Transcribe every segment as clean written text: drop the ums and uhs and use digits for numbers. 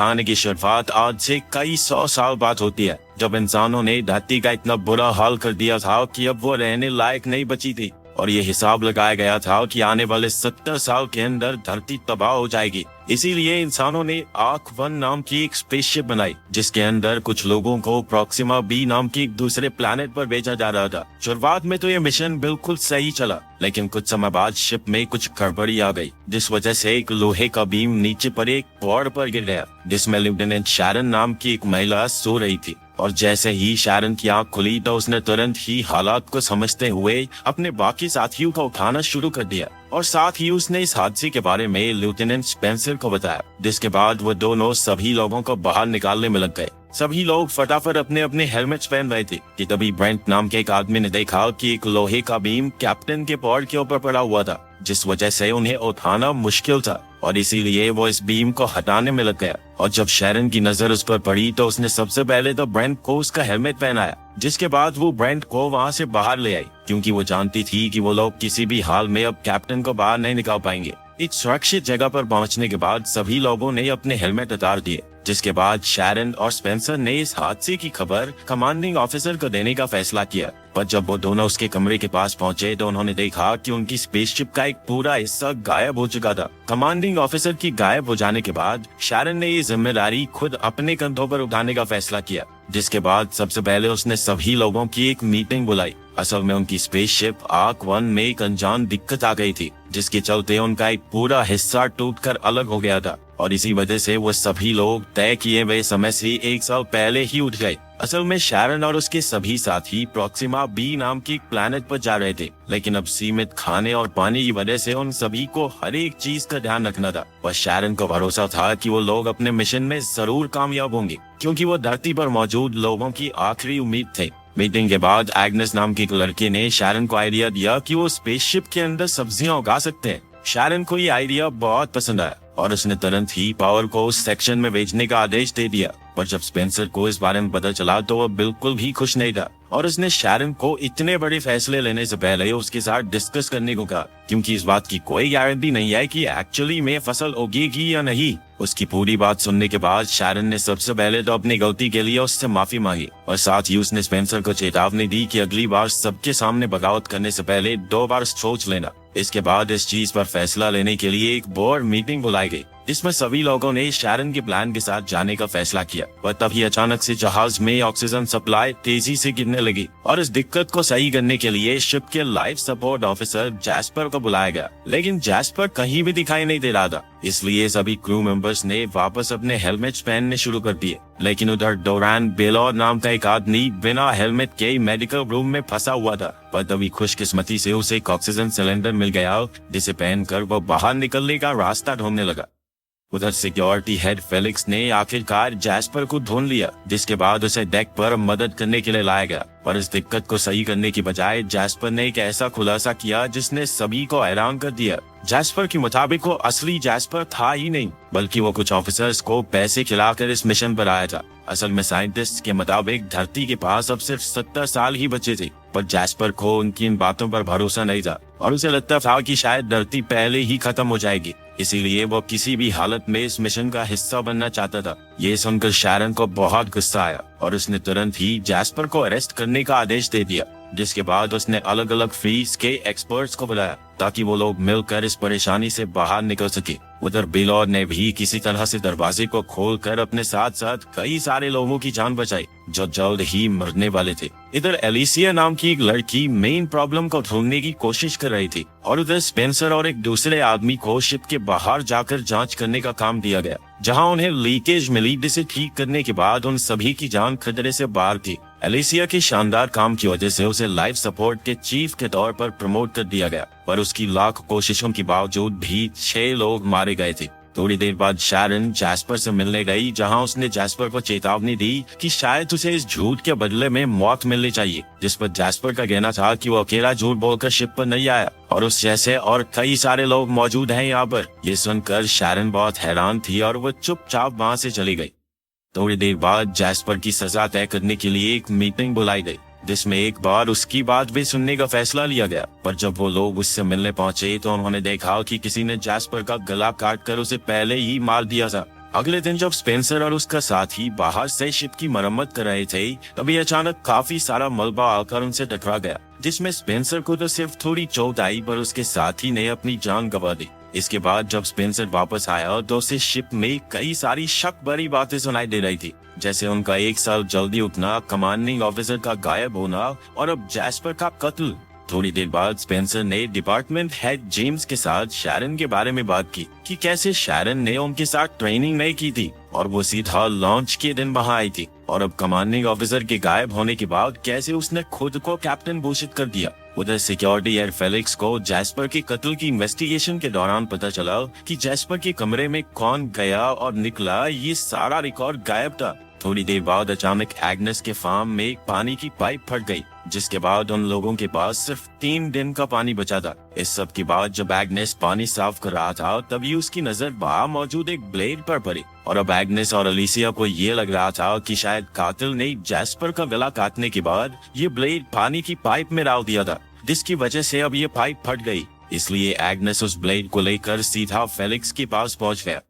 कहानी की शुरुआत आज से कई 100 साल बाद होती है, जब इंसानों ने धरती का इतना बुरा हाल कर दिया था कि अब वो रहने लायक नहीं बची थी और ये हिसाब लगाया गया था कि आने वाले 70 साल के अंदर धरती तबाह हो जाएगी। इसीलिए इंसानों ने आर्क 1 नाम की एक स्पेसशिप बनाई, जिसके अंदर कुछ लोगों को प्रॉक्सिमा बी नाम की एक दूसरे प्लैनेट पर भेजा जा रहा था। शुरुआत में तो ये मिशन बिल्कुल सही चला, लेकिन कुछ समय बाद शिप में कुछ गड़बड़ी आ गई, जिस वजह से एक लोहे का बीम नीचे पर एक पॉड पर गिर गया, जिसमें लेफ्टिनेंट शैरन नाम की एक महिला सो रही थी। और जैसे ही शैरन की आंख खुली तो उसने तुरंत ही हालात को समझते हुए अपने बाकी साथियों को उठाना शुरू कर दिया और साथ ही उसने इस हादसे के बारे में लेफ्टिनेंट स्पेंसर को बताया, जिसके बाद वो दोनों सभी लोगों को बाहर निकालने में लग गए। सभी लोग फटाफट अपने अपने हेलमेट्स पहन रहे थे कि तभी ब्रेंट नाम के एक आदमी ने देखा कि एक लोहे का बीम कैप्टन के पॉड के ऊपर पड़ा हुआ था, जिस वजह से उन्हें उठाना मुश्किल था और इसीलिए वो इस बीम को हटाने में लग गया। और जब शैरन की नजर उस पर पड़ी तो उसने सबसे पहले तो ब्रेंट को उसका हेलमेट पहनाया, जिसके बाद वो ब्रेंट को वहाँ से बाहर ले आई, क्योंकि वो जानती थी कि वो लोग किसी भी हाल में अब कैप्टन को बाहर नहीं निकाल पाएंगे। एक सुरक्षित जगह पर पहुंचने के बाद सभी लोगों ने अपने हेलमेट उतार दिए, जिसके बाद शैरन और स्पेंसर ने इस हादसे की खबर कमांडिंग ऑफिसर को देने का फैसला किया। पर जब वो दोनों उसके कमरे के पास पहुंचे तो उन्होंने देखा कि उनकी स्पेसशिप का एक पूरा हिस्सा गायब हो चुका था। कमांडिंग ऑफिसर की गायब हो जाने के बाद शैरन ने ये जिम्मेदारी खुद अपने कंधों पर उठाने का फैसला किया, जिसके बाद सबसे पहले उसने सभी लोगों की एक मीटिंग बुलाई। असल में उनकी स्पेसशिप आर्क 1 में एक अनजान दिक्कत आ गई थी, जिसके चलते उनका एक पूरा हिस्सा टूटकर अलग हो गया था और इसी वजह से वो सभी लोग तय किए हुए समय से 1 साल पहले ही उठ गए। असल में शैरन और उसके सभी साथी प्रॉक्सिमा बी नाम की एक प्लैनेट पर जा रहे थे, लेकिन अब सीमित खाने और पानी की वजह से उन सभी को हर एक चीज का ध्यान रखना था। पर शैरन को भरोसा था कि वो लोग अपने मिशन में जरूर कामयाब होंगे, क्योंकि वो धरती पर मौजूद लोगों की आखिरी उम्मीद थे। मीटिंग के बाद एग्नेस नाम की एक लड़के ने शैरन को आइडिया दिया कि वो स्पेसशिप के अंदर सब्जियां उगा सकते हैं। शैरन को ये आइडिया बहुत पसंद आया और उसने तुरंत ही पावर को उस सेक्शन में भेजने का आदेश दे दिया। पर जब स्पेंसर को इस बारे में पता चला तो वो बिल्कुल भी खुश नहीं था और उसने शैरन को इतने बड़े फैसले लेने से पहले उसके साथ डिस्कस करने को कहा, क्योंकि इस बात की कोई गारंटी नहीं है कि एक्चुअली में फसल उगेगी या नहीं। उसकी पूरी बात सुनने के बाद शैरन ने सबसे पहले तो अपनी गलती के लिए उससे माफी मांगी और साथ ही उसने स्पेंसर को चेतावनी दी कि अगली बार सबके सामने बगावत करने से पहले 2 बार सोच लेना। इसके बाद इस चीज पर फैसला लेने के लिए एक बोर्ड मीटिंग बुलाई गई, जिसमें सभी लोगों ने शैरन के प्लान के साथ जाने का फैसला किया। पर तभी अचानक से जहाज में ऑक्सीजन सप्लाई तेजी से गिरने लगी और इस दिक्कत को सही करने के लिए शिप के लाइफ सपोर्ट ऑफिसर जैस्पर को बुलाया गया, लेकिन जैस्पर कहीं भी दिखाई नहीं दे रहा था। इसलिए सभी क्रू मेंबर्स ने वापस अपने हेलमेट्स पहनने शुरू कर दिए, लेकिन उधर डोरान बेलोर नाम का एक आदमी बिना हेलमेट के मेडिकल रूम में फंसा हुआ था। पर तभी खुशकिस्मती से उसे एक ऑक्सीजन सिलेंडर मिल गया, जिसे पहनकर वो बाहर निकलने का रास्ता ढूंढने लगा। उधर सिक्योरिटी हेड फेलिक्स ने आखिरकार जैस्पर को ढूंढ लिया, जिसके बाद उसे डेक पर मदद करने के लिए लाया गया। पर इस दिक्कत को सही करने की बजाय जैस्पर ने एक ऐसा खुलासा किया जिसने सभी को हैरान कर दिया। जैस्पर के मुताबिक वो असली जैस्पर था ही नहीं, बल्कि वो कुछ ऑफिसर्स को पैसे खिलाकर इस मिशन पर आया था। असल में साइंटिस्ट के मुताबिक धरती के पास अब सिर्फ 70 साल ही बचे थे, पर जैस्पर को उनकी इन बातों पर भरोसा नहीं था और उसे लगता था कि शायद धरती पहले ही खत्म हो जाएगी। इसीलिए वो किसी भी हालत में इस मिशन का हिस्सा बनना चाहता था। ये सुनकर शैरन को बहुत गुस्सा आया और उसने तुरंत ही जैस्पर को अरेस्ट करने का आदेश दे दिया, जिसके बाद उसने अलग अलग फील्ड्स के एक्सपर्ट्स को बुलाया ताकि वो लोग मिलकर इस परेशानी से बाहर निकल सके। उधर बेलोर ने भी किसी तरह से दरवाजे को खोलकर अपने साथ साथ कई सारे लोगों की जान बचाई जो जल्द ही मरने वाले थे। इधर एलिसिया नाम की एक लड़की मेन प्रॉब्लम को ढूंढने की कोशिश कर रही थी और उधर स्पेंसर और एक दूसरे आदमी को शिप के बाहर जाकर जांच करने का काम दिया गया, जहां उन्हें लीकेज मिली, जिसे ठीक करने के बाद उन सभी की जान खतरे से बाहर थी। एलिसिया के शानदार काम की वजह से उसे लाइफ सपोर्ट के चीफ के तौर पर प्रमोट कर दिया गया, पर उसकी लाख कोशिशों के बावजूद भी 6 लोग मारे गए थे। थोड़ी देर बाद शैरन जैस्पर से मिलने गई, जहां उसने जैस्पर को चेतावनी दी कि शायद उसे इस झूठ के बदले में मौत मिलनी चाहिए, जिस पर जैस्पर का कहना था कि वो अकेला झूठ बोलकर शिप पर नहीं आया और उस जैसे और कई सारे लोग मौजूद हैं यहाँ पर। ये सुनकर शैरन बहुत हैरान थी और वो चुपचाप वहाँ से चली गई। थोड़ी देर बाद जैस्पर की सजा तय करने के लिए एक मीटिंग बुलाई गई, जिसमें एक बार उसकी बात भी सुनने का फैसला लिया गया। पर जब वो लोग उससे मिलने पहुंचे तो उन्होंने देखा कि किसी ने जैस्पर का गला काट कर उसे पहले ही मार दिया था। अगले दिन जब स्पेंसर और उसका साथी बाहर से शिप की मरम्मत कर रहे थे, तभी अचानक काफी सारा मलबा आकर उनसे टकरा गया, जिसमें स्पेंसर को तो सिर्फ थोड़ी चोट आई पर उसके साथी ने अपनी जान गंवा दी। इसके बाद जब स्पेंसर वापस आया तो उसे शिप में कई सारी शक भरी बातें सुनाई दे रही थी, जैसे उनका 1 साल जल्दी उठना, कमांडिंग ऑफिसर का गायब होना और अब जैस्पर का कत्ल। थोड़ी देर बाद स्पेंसर ने डिपार्टमेंट हेड जेम्स के साथ शैरन के बारे में बात की कि कैसे शैरन ने उनके साथ ट्रेनिंग नहीं की थी और वो सीधा लॉन्च के दिन वहां आई थी, और अब कमांडिंग ऑफिसर के गायब होने के बाद कैसे उसने खुद को कैप्टन घोषित कर दिया। उधर सिक्योरिटी हेड फेलिक्स को जैस्पर के कत्ल की इन्वेस्टिगेशन के दौरान पता चला कि जैस्पर के कमरे में कौन गया और निकला, ये सारा रिकॉर्ड गायब था। थोड़ी देर बाद अचानक एग्नेस के फार्म में एक पानी की पाइप फट गई, जिसके बाद उन लोगों के पास सिर्फ 3 दिन का पानी बचा था। इस सब के बाद जब एग्नेस पानी साफ कर रहा था, तभी उसकी नजर वहाँ मौजूद एक ब्लेड पर पड़ी, और अब एग्नेस और अलीसिया को ये लग रहा था कि शायद कातिल ने जैस्पर का गला काटने के बाद ये ब्लेड पानी की पाइप में डाल दिया था, जिसकी वजह से अब ये पाइप फट गई। इसलिए एग्नेस उस ब्लेड को लेकर सीधा फेलिक्स के पास पहुंच गया।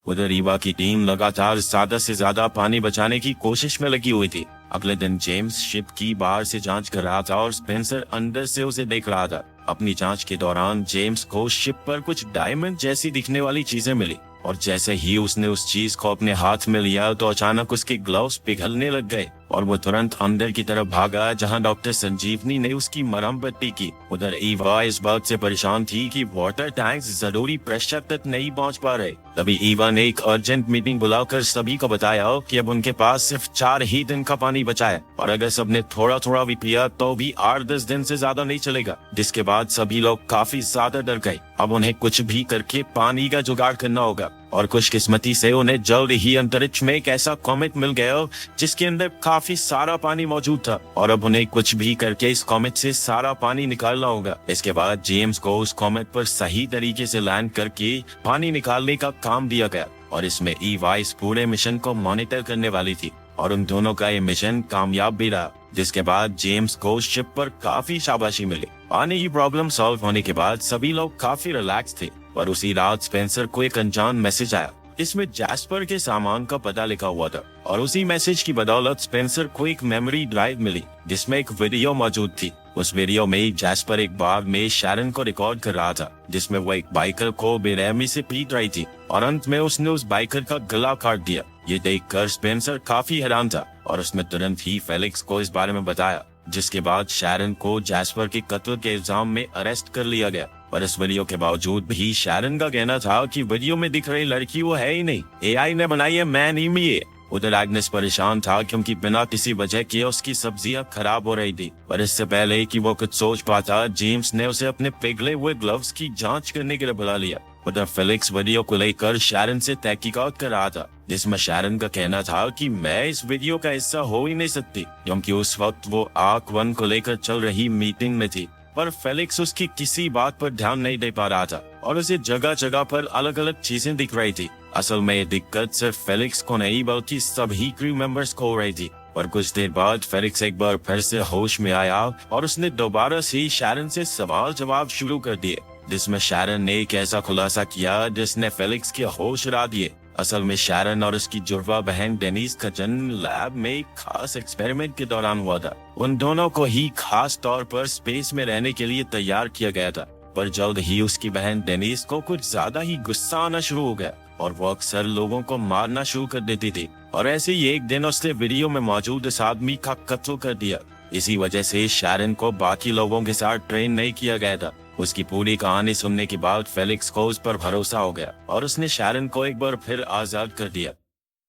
उधर ईवा की टीम लगातार ज्यादा से ज्यादा पानी बचाने की कोशिश में लगी हुई थी। अगले दिन जेम्स शिप की बाहर से जांच कर रहा था और स्पेंसर अंदर से उसे देख रहा था। अपनी जांच के दौरान जेम्स को शिप पर कुछ डायमंड जैसी दिखने वाली चीजें मिली, और जैसे ही उसने उस चीज को अपने हाथ में लिया तो अचानक उसके ग्लव्स पिघलने लग गए और वो तुरंत अंदर की तरफ भागा, जहां डॉक्टर संजीवनी ने उसकी मरहम पट्टी की। उधर ईवा इस बात से परेशान थी कि वाटर टैंक्स जरूरी प्रेशर तक नहीं पहुंच पा रहे। तभी ईवा ने एक अर्जेंट मीटिंग बुलाकर सभी को बताया कि अब उनके पास सिर्फ 4 ही दिन का पानी बचा है, और अगर सबने थोड़ा थोड़ा भी पिया तो भी 8-10 दिन से ज्यादा नहीं चलेगा। जिसके बाद सभी लोग काफी ज्यादा डर गए। अब उन्हें कुछ भी करके पानी का जुगाड़ करना होगा, और खुशकिस्मती से उन्हें जल्द ही अंतरिक्ष में एक ऐसा कॉमेट मिल गया जिसके अंदर काफी सारा पानी मौजूद था, और अब उन्हें कुछ भी करके इस कॉमेट से सारा पानी निकालना होगा। इसके बाद जेम्स को उस कॉमेट पर सही तरीके से लैंड करके पानी निकालने का काम दिया गया, और इसमें ईवा इस पूरे मिशन को मॉनिटर करने वाली थी, और उन दोनों का ये मिशन कामयाब भी रहा। जिसके बाद जेम्स को शिप पर काफी शाबाशी मिली। पानी की प्रॉब्लम सॉल्व होने के बाद सभी लोग काफी रिलैक्स थे, पर उसी रात स्पेंसर को एक अनजान मैसेज आया। इसमें जैस्पर के सामान का पता लिखा हुआ था, और उसी मैसेज की बदौलत स्पेंसर को एक मेमोरी ड्राइव मिली जिसमें एक वीडियो मौजूद थी। उस वीडियो में जैस्पर एक बार में शैरन को रिकॉर्ड कर रहा था, जिसमें वो एक बाइकर को बेरहमी से पीट रही थी, और अंत में उसने उस बाइकर का गला काट दिया। ये देखकर स्पेंसर काफी हैरान था, और उसने तुरंत ही फेलिक्स को इस बारे में बताया, जिसके बाद शैरन को जैस्पर के कत्ल के इल्जाम में अरेस्ट कर लिया गया। पर इस वीडियो के बावजूद भी शैरन का कहना था कि वीडियो में दिख रही लड़की वो है ही नहीं, एआई ने बनाई है, मैं नहीं ये। उधर एग्नेस परेशान था क्योंकि बिना किसी वजह के उसकी सब्जियां खराब हो रही थी, पर इससे पहले कि वो कुछ सोच पाता, जेम्स ने उसे अपने पिघले हुए ग्लव्स की जांच करने के लिए बुला लिया। उधर फेलिक्स वीडियो को लेकर शैरन से तहकीकात कर रहा था, जिसमें शैरन का कहना था कि मैं इस वीडियो का हिस्सा हो ही नहीं सकती, क्योंकि उस वक्त वो आर्क 1 को लेकर चल रही मीटिंग में थी। पर फेलिक्स उसकी किसी बात पर ध्यान नहीं दे पा रहा था, और उसे जगह जगह पर अलग अलग चीजें दिख रही थी। असल में ये दिक्कत सिर्फ फेलिक्स को नहीं बल्कि सभी क्रू मेंबर्स को हो रही थी। पर कुछ देर बाद फेलिक्स एक बार फिर से होश में आया, और उसने दोबारा से शैरन से सवाल जवाब शुरू कर दिए, जिसमें शैरन ने एक ऐसा खुलासा किया जिसने फेलिक्स के होश उड़ा दिए। असल में शैरन और उसकी जुड़वा बहन डेनिस का जन्म लैब में एक खास एक्सपेरिमेंट के दौरान हुआ था। उन दोनों को ही खास तौर पर स्पेस में रहने के लिए तैयार किया गया था, पर जल्द ही उसकी बहन डेनिस को कुछ ज्यादा ही गुस्सा आना शुरू हो गया, और वो अक्सर लोगों को मारना शुरू कर देती थी। और ऐसे ही एक दिन उसने वीडियो में मौजूद इस आदमी का कत्ल कर दिया। इसी वजह से शैरन को बाकी लोगों के साथ ट्रेन नहीं किया गया था। उसकी पूरी कहानी सुनने के बाद फेलिक्स को उस पर भरोसा हो गया, और उसने शैरन को एक बार फिर आजाद कर दिया।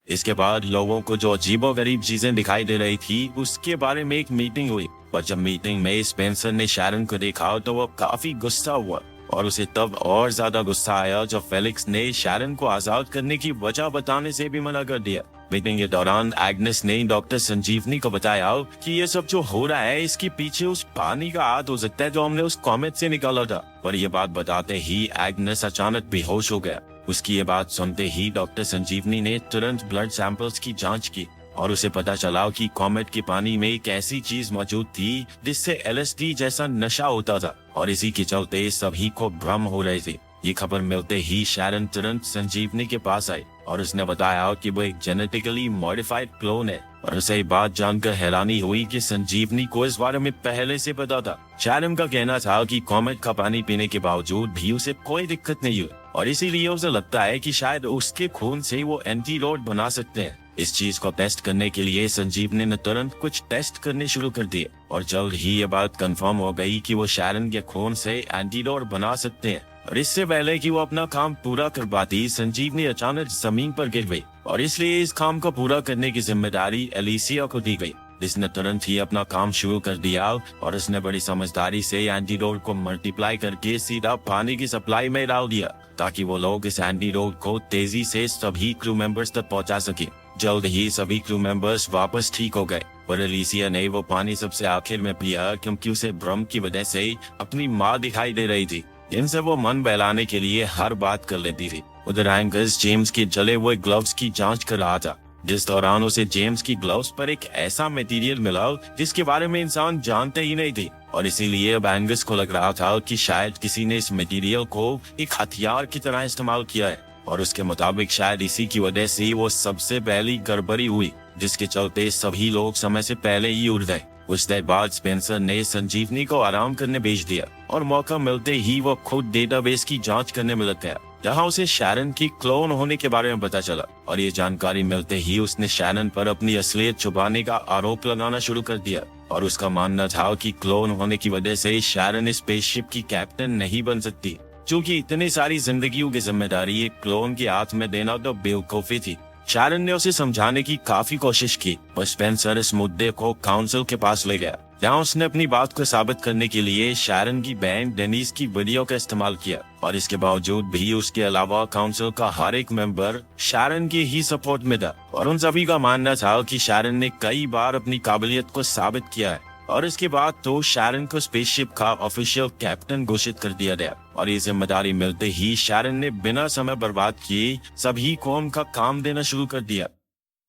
इसके बाद लोगों को जो अजीबोगरीब चीजें दिखाई दे रही थी, उसके बारे में एक मीटिंग हुई। पर जब मीटिंग में स्पेंसर ने शैरन को देखा तो वो काफी गुस्सा हुआ, और उसे तब और ज्यादा गुस्सा आया जब फेलिक्स ने शैरन को आजाद करने की वजह बताने से भी मना कर दिया। मीटिंग के दौरान एग्नेस ने डॉक्टर संजीवनी को बताया कि ये सब जो हो रहा है, इसके पीछे उस पानी का हाथ हो सकता है जो हमने उस कॉमेट से निकाला था। पर ये बात बताते ही एग्नेस अचानक बेहोश हो गया। उसकी ये बात सुनते ही डॉक्टर संजीवनी ने तुरंत ब्लड सैंपल्स की जांच की, और उसे पता चला कि कॉमेट के पानी में एक ऐसी चीज मौजूद थी जिससे LSD जैसा नशा होता था, और इसी के चलते सभी को भ्रम हो रहे थे। ये खबर मिलते ही शैरन तुरंत संजीवनी के पास आई, और उसने बताया कि वो एक जेनेटिकली मॉडिफाइड क्लोन है। और उसे बात जानकर हैरानी हुई कि संजीवनी को इस बारे में पहले से पता था। शैरन का कहना था कि कॉमेट का पानी पीने के बावजूद भी उसे कोई दिक्कत नहीं हुई और इसीलिए उसे लगता है कि शायद उसके खून से वो एंटीडोट बना सकते हैं। इस चीज को टेस्ट करने के लिए संजीवनी ने तुरंत कुछ टेस्ट करने शुरू कर दिए और जल्द ही ये बात कंफर्म हो गई कि वो शैरन के खून से एंटीडोट बना सकते हैं। और इससे पहले कि वो अपना काम पूरा कर पाती, संजीवनी अचानक जमीन पर गिर गई और इसलिए इस काम को पूरा करने की जिम्मेदारी एलिसिया को दी गई, जिसने तुरंत ही अपना काम शुरू कर दिया और उसने बड़ी समझदारी से एंटीडोट को मल्टीप्लाई करके सीधा पानी की सप्लाई में डाल दिया ताकि वो लोग इस एंटीडोट को तेजी से सभी क्रू मेंबर्स तक पहुंचा सके। जल्द ही सभी क्रू मेंबर्स वापस ठीक हो गए पर एलिसिया ने वो पानी सबसे आखिर में पिया क्योंकि उसे भ्रम की वजह से अपनी माँ दिखाई दे रही थी, जिनसे वो मन बहलाने के लिए हर बात कर लेती थी। उधर एंगस जेम्स के जले हुए ग्लव्स की जांच कर रहा था, जिस दौरान उसे जेम्स की ग्लव्स पर एक ऐसा मटेरियल मिला जिसके बारे में इंसान जानते ही नहीं थे और इसीलिए अब एंगस को लग रहा था कि शायद किसी ने इस मटेरियल को एक हथियार की तरह इस्तेमाल किया है और उसके मुताबिक शायद इसी की वजह से वो सबसे पहली गड़बड़ी हुई, जिसके चलते सभी लोग समय से पहले ही उड़ गए। कुछ देर बाद स्पेंसर ने संजीवनी को आराम करने भेज दिया और मौका मिलते ही वो खुद डेटाबेस की जांच करने में लग गया, जहां उसे शैरन की क्लोन होने के बारे में पता चला और ये जानकारी मिलते ही उसने शैरन पर अपनी असलियत छुपाने का आरोप लगाना शुरू कर दिया और उसका मानना था कि क्लोन होने की वजह से शैरन स्पेसशिप की कैप्टन नहीं बन सकती, क्योंकि इतनी सारी जिंदगियों की जिम्मेदारी एक क्लोन के हाथ में देना तो बेवकूफी थी। शैरन ने उसे समझाने की काफी कोशिश की पर स्पेंसर इस मुद्दे को काउंसिल के पास ले गया, जहां उसने अपनी बात को साबित करने के लिए शैरन की बहन डेनिस की वीडियो का इस्तेमाल किया और इसके बावजूद भी उसके अलावा काउंसिल का हर एक मेंबर शैरन के ही सपोर्ट में था और उन सभी का मानना था कि शैरन ने कई बार अपनी काबिलियत को साबित किया है। और इसके बाद तो शैरन को स्पेसशिप का ऑफिशियल कैप्टन घोषित कर दिया गया और ये जिम्मेदारी मिलते ही शैरन ने बिना समय बर्बाद किए सभी को उनका काम देना शुरू कर दिया।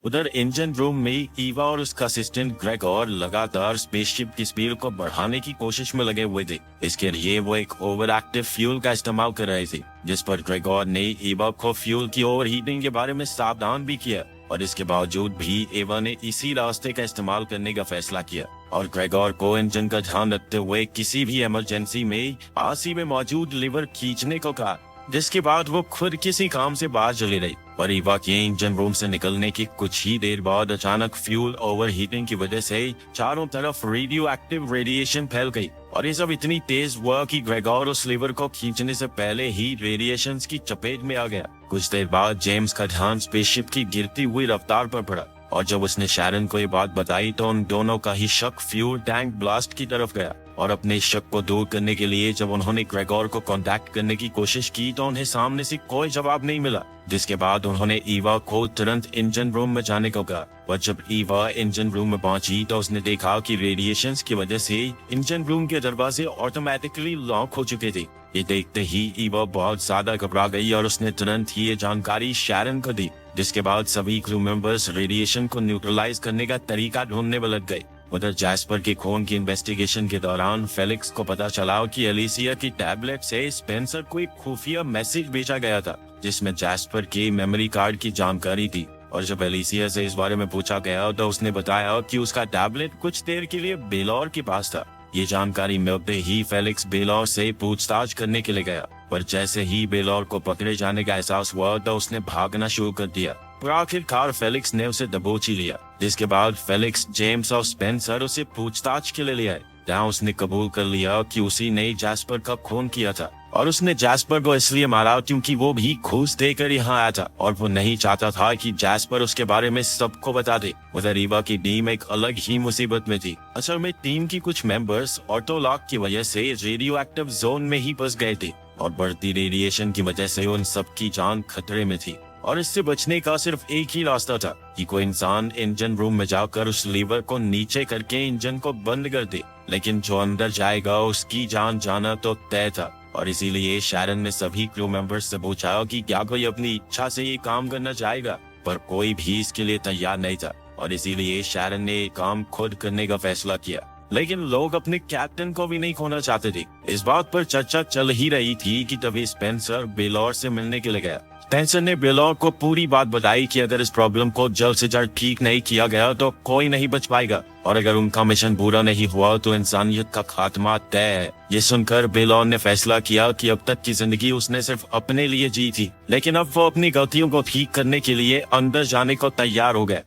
उधर इंजन रूम में ईवा और उसका असिस्टेंट ग्रेगोर लगातार स्पेसशिप की स्पीड को बढ़ाने की कोशिश में लगे हुए थे। इसके लिए वो एक ओवर एक्टिव फ्यूल का इस्तेमाल कर रहे थे, जिस पर ग्रेगोर ने ईवा को फ्यूल की ओवर हीटिंग के बारे में सावधान भी किया और इसके बावजूद भी ईवा ने इसी रास्ते का इस्तेमाल करने का फैसला किया और ग्रेगोर को इंजन का ध्यान रखते हुए किसी भी इमरजेंसी में पास ही में मौजूद लीवर खींचने को कहा, जिसके बाद वो खुद किसी काम से बाहर चली रही। पर ईवा के इंजन रूम से निकलने की कुछ ही देर बाद अचानक फ्यूल ओवर हीटिंग की वजह से चारों तरफ रेडियो एक्टिव रेडिएशन फैल गई और ये सब इतनी तेज हुआ कि ग्रेगोर उस लीवर को खींचने से पहले ही रेडिएशन की चपेट में आ गया। कुछ देर बाद जेम्स का ध्यान स्पेसशिप की गिरती हुई रफ्तार पर पड़ा और जब उसने शैरन को ये बात बताई तो उन दोनों का ही शक फ्यूल टैंक ब्लास्ट की तरफ गया और अपने शक को दूर करने के लिए जब उन्होंने ग्रेगोर को कांटेक्ट करने की कोशिश की तो उन्हें सामने से कोई जवाब नहीं मिला, जिसके बाद उन्होंने ईवा को तुरंत इंजन रूम में जाने को कहा। पर जब ईवा इंजन रूम में पहुंची तो उसने देखा कि रेडिएशंस की वजह से इंजन रूम के दरवाजे ऑटोमेटिकली लॉक हो चुके थे। ये देखते ही ईवा बहुत ज्यादा घबरा गई और उसने तुरंत ही ये जानकारी शैरन को दी, जिसके बाद सभी क्रू मेंबर्स रेडिएशन को न्यूट्रलाइज करने का तरीका ढूंढने में लग गए। उधर जैस्पर के खून की इन्वेस्टिगेशन के दौरान फेलिक्स को पता चला कि एलिसिया की टैबलेट से स्पेंसर को एक खुफिया मैसेज भेजा गया था, जिसमें जैस्पर के मेमोरी कार्ड की जानकारी थी और जब एलिसिया से इस बारे में पूछा गया तो उसने बताया कि उसका टैबलेट कुछ देर के लिए बेलौर के पास था। ये जानकारी मिलते ही फेलिक्स बेलौर से पूछताछ करने के लिए गया, पर जैसे ही बेलौर को पकड़े जाने का एहसास हुआ तो उसने भागना शुरू कर दिया। पर आखिरकार फेलिक्स ने उसे दबोच ही लिया, जिसके बाद फेलिक्स जेम्स और स्पेंसर उसे पूछताछ के लिए ले आए, जहाँ उसने कबूल कर लिया कि उसी ने जैस्पर का खून किया था और उसने जैस्पर को इसलिए मारा क्योंकि वो भी घूस देकर यहाँ आया था और वो नहीं चाहता था कि जैस्पर उसके बारे में सबको बता दे। उधर ईवा की टीम एक अलग ही मुसीबत में थी। असल में टीम की कुछ मेंबर्स ऑटोलॉक की वजह से रेडियो एक्टिव जोन में ही फंस गए थे और बढ़ती रेडिएशन की वजह से उन सबकी जान खतरे में थी और इससे बचने का सिर्फ एक ही रास्ता था कि कोई इंसान इंजन रूम में जाकर उस लीवर को नीचे करके इंजन को बंद कर दे, लेकिन जो अंदर जाएगा उसकी जान जाना तो तय था। और इसीलिए शैरन ने सभी क्रू मेंबर्स से पूछा कि क्या कोई अपनी इच्छा से ये काम करना चाहेगा, पर कोई भी इसके लिए तैयार नहीं था और इसीलिए शैरन ने ये काम खुद करने का फैसला किया। लेकिन लोग अपने कैप्टन को भी नहीं खोना चाहते थे। इस बात पर चर्चा चल ही रही थी कि तभी स्पेंसर बेलौर से मिलने के लिए गया, टेंसन ने बेलौर को पूरी बात बताई कि अगर इस प्रॉब्लम को जल्द से जल्द ठीक नहीं किया गया तो कोई नहीं बच पाएगा और अगर उनका मिशन पूरा नहीं हुआ तो इंसानियत का खात्मा तय है। ये सुनकर बेलौर ने फैसला किया कि अब तक की जिंदगी उसने सिर्फ अपने लिए जी थी, लेकिन अब वो अपनी गलतियों को ठीक करने के लिए अंदर जाने को तैयार हो गया।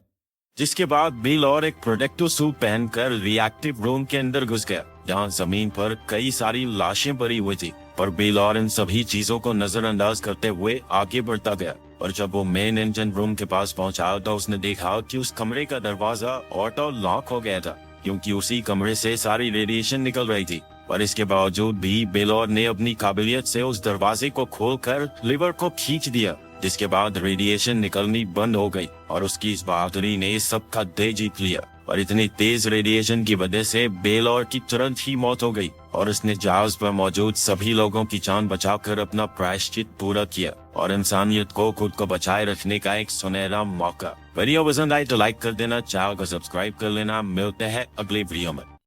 जिसके बाद बेलौर एक प्रोटेक्टिव सूट पहनकर रिएक्टिव रूम के अंदर घुस गया, जहाँ जमीन पर कई सारी लाशें पड़ी हुई थी। पर बेलौर इन सभी चीजों को नजरअंदाज करते हुए आगे बढ़ता गया और जब वो मेन इंजन रूम के पास पहुंचा तो उसने देखा कि उस कमरे का दरवाजा ऑटो लॉक हो गया था, क्योंकि उसी कमरे से सारी रेडिएशन निकल रही थी। पर इसके बावजूद भी बेलौर ने अपनी काबिलियत से उस दरवाजे को खोलकर लीवर को खींच दिया, जिसके बाद रेडिएशन निकलनी बंद हो गई और उसकी इस बहादुरी ने सबका दिल जीत लिया। और इतनी तेज रेडिएशन की वजह से बेलौर की तुरंत ही मौत हो गई और उसने जहाज पर मौजूद सभी लोगों की जान बचाकर अपना प्रायश्चित पूरा किया और इंसानियत को खुद को बचाए रखने का एक सुनहरा मौका। वीडियो पसंद आए तो लाइक कर देना, चैनल को सब्सक्राइब कर लेना। मिलते हैं अगले वीडियो में।